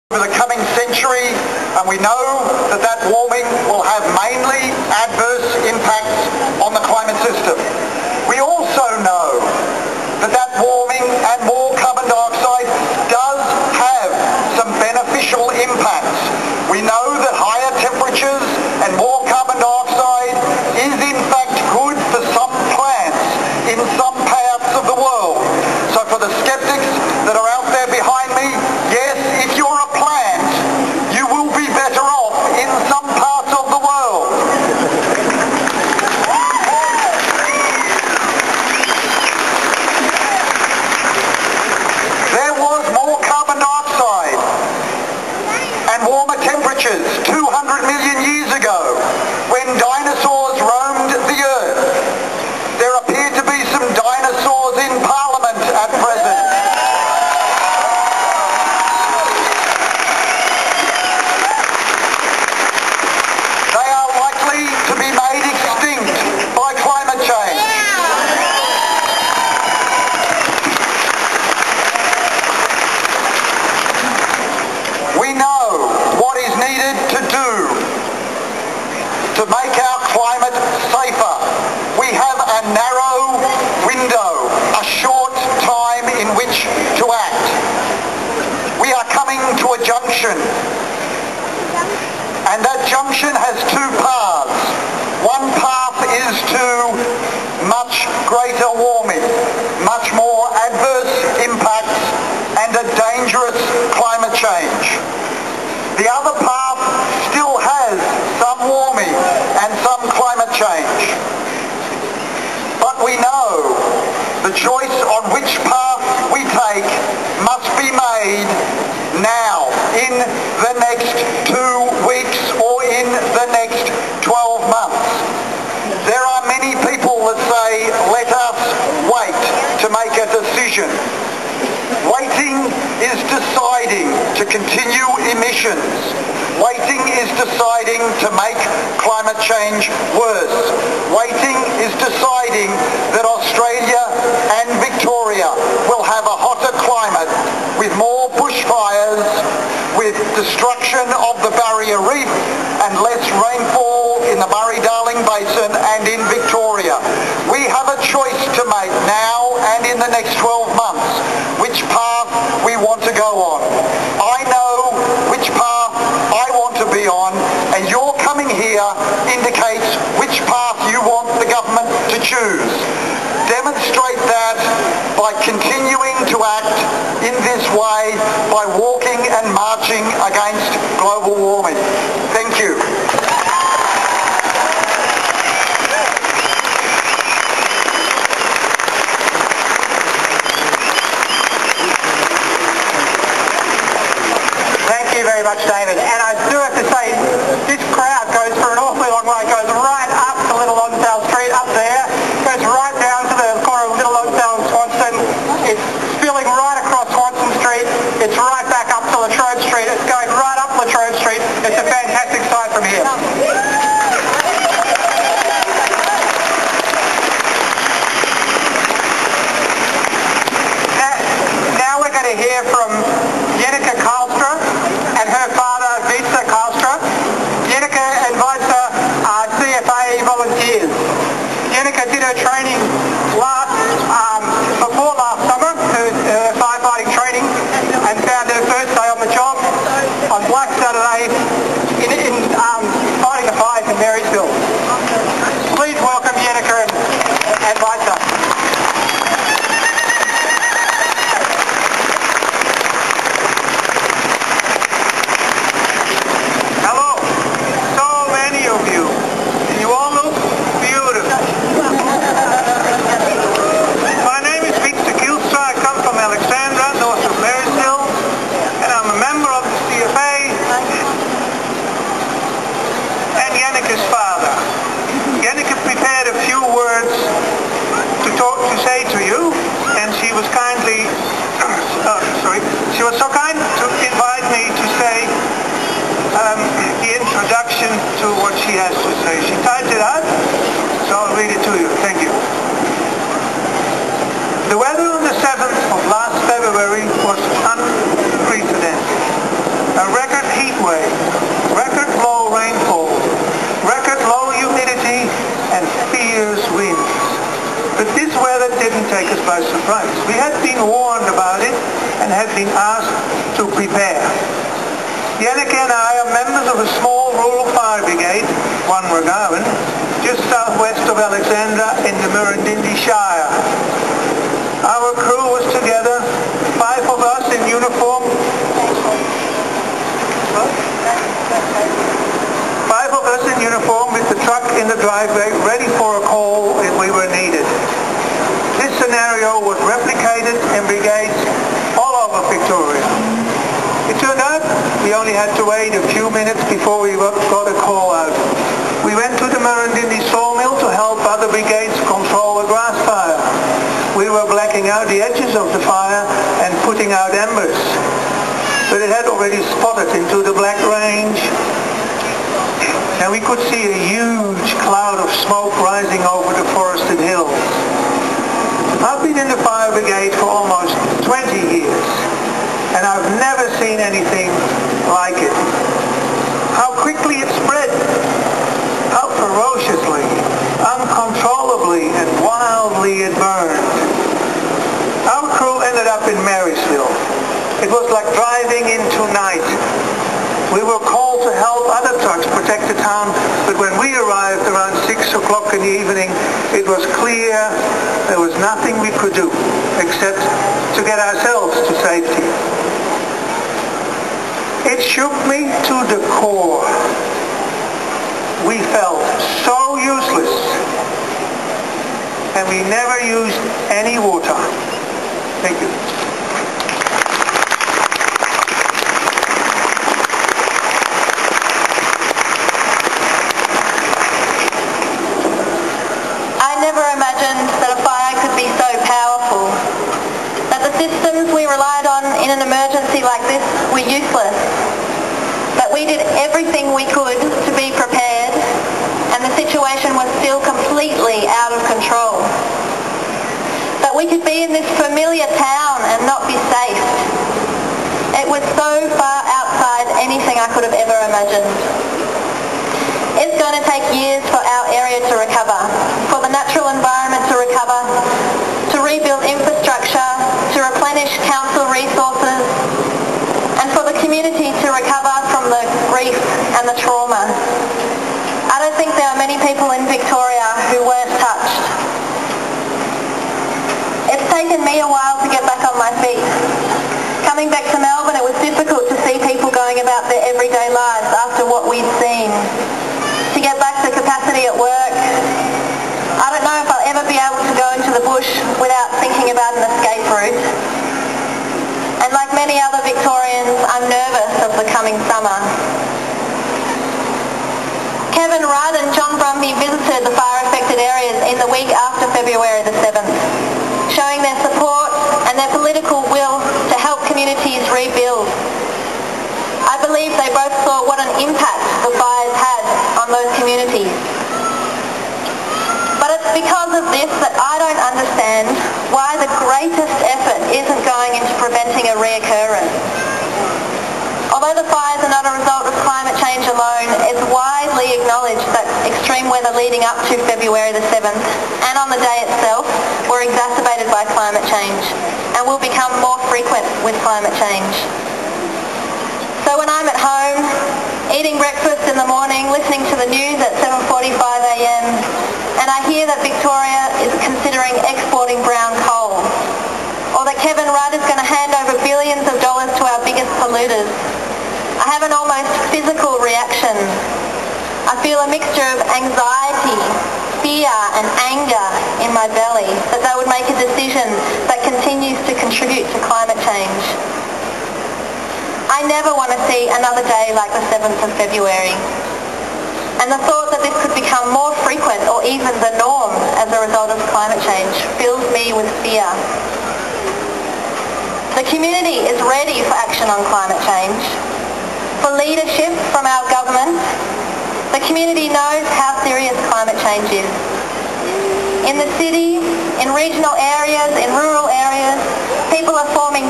over the coming century, and we know that that warming will have mainly adverse impacts on the climate system. We also know that that warming and more carbon dioxide does have some beneficial impacts. We know that higher temperatures and more carbon dioxide is in fact good for some plants in some parts of the world. So for the skeptics that are out there behind me, yes, if you're a plant, you will be better off in some parts of the world. There was more carbon dioxide and warmer temperatures 200 million years ago when dinosaurs roamed the earth. There appear to be some dinosaurs in Parliament at present. They are likely to be made extinct by climate change. We know what is needed to do to make our climate safer. We have a narrow window, a short time in which to act. We are coming to a junction, and that junction has two paths. One path is to much greater warming, much more adverse impacts, and a dangerous climate change. The other path still has some warming and some climate change. But we know the choice on which path we take must be made now, in the next 2 weeks or in the next 12 months. There are many people that say, let us wait to make a decision. Waiting is deciding to continue emissions. Waiting is deciding to make climate change worse. Waiting is deciding that Australia and Victoria will have a hotter climate with more bushfires, with destruction of the barrier reef and less rainfall in the Murray-Darling Basin and in Victoria. We have a choice to make now and in the next 12 months which path we want to go on. I know which path I want to be on, and your coming here indicates which path you want the government to choose. Demonstrate that by continuing to act in this way, by walking and marching against global warming. Thank you. Thank you very much, David. And I do have to say, this crowd goes for an awfully long way. It goes right up to Little Lonsdale Street, up there, goes right down to the corner of Little Lonsdale and Swanston. It's spilling right across Swanston Street. It's right back up to Latrobe Street. It's going right up Latrobe Street. It's a fantastic sight from here. Now we're going to hear from Jenica Karlstra and her father, Visa Karlstra. Jenica and Visa are CFA volunteers. Jenica did her training before last summer, her firefighting training, and found her first day on the job on Black Saturday in fighting the fires in Marysville. Please welcome Jenica and Visa. She was so kind to invite me to say the introduction to what she has to say. She typed it out, so I'll read it to you. Thank you. The weather on the 7th of last February was unprecedented. a record heat wave, record low rainfall, record low humidity, and fierce winds. But this weather didn't take us by surprise. We had been warned about it and had been asked to prepare. Janneke and I are members of a small rural fire brigade, One Regawan, just southwest of Alexandra in the Murrindindi Shire. Our crew was together, 5 of us in uniform. 5 of us in uniform with the truck in the driveway, ready for a call if we were needed. This scenario was replicated in brigades all over Victoria. It turned out we only had to wait a few minutes before we got a call out. We went to the Murrindindi sawmill to help other brigades control a grass fire. We were blacking out the edges of the fire and putting out embers. But it had already spotted into the black range, and we could see a huge cloud of smoke rising over the forested hills. I've been in the fire brigade for almost 20 years, and I've never seen anything like it. How quickly it spread, how ferociously, uncontrollably, and wildly it burned. Our crew ended up in Marysville. It was like driving into night. We were called to help other trucks protect the town, but when we arrived around 6 o'clock in the evening, it was clear there was nothing we could do except to get ourselves to safety. It shook me to the core. We felt so useless, and we never used any water. Thank you. Systems we relied on in an emergency like this were useless, but we did everything we could to be prepared, and the situation was still completely out of control. That we could be in this familiar town and not be safe. It was so far outside anything I could have ever imagined. It's going to take years for our area to recover, for the natural environment to recover, to rebuild infrastructure, to replenish council resources, and for the community to recover from the grief and the trauma. I don't think there are many people in Victoria who weren't touched. It's taken me a while to get back on my feet. Coming back to Melbourne, it was difficult to see people going about their everyday lives after what we'd seen. To get back to capacity at work, I don't know if I'll ever be able to go into the bush without thinking about an escape route. And like many other Victorians, I'm nervous of the coming summer. Kevin Rudd and John Brumby visited the fire-affected areas in the week after February the 7th, showing their support and their political will to help communities rebuild. I believe they both saw what an impact the fires had on those communities. But it's because of this that I don't understand why the greatest effort isn't going into preventing a reoccurrence. Although the fires are not a result of climate change alone, it's widely acknowledged that extreme weather leading up to February the 7th and on the day itself were exacerbated by climate change and will become more frequent with climate change. So when I'm at home, eating breakfast in the morning, listening to the news at 7:45 a.m, and I hear that Victoria is considering exporting brown coal, or that Kevin Rudd is going to hand over billions of dollars to our biggest polluters, I have an almost physical reaction. I feel a mixture of anxiety, fear and anger in my belly that they would make a decision that continues to contribute to climate change. I never want to see another day like the 7th of February. And the thought that this could become more frequent or even the norm as a result of climate change fills me with fear. The community is ready for action on climate change, for leadership from our government. The community knows how serious climate change is. In the city, in regional areas, in rural areas, people are forming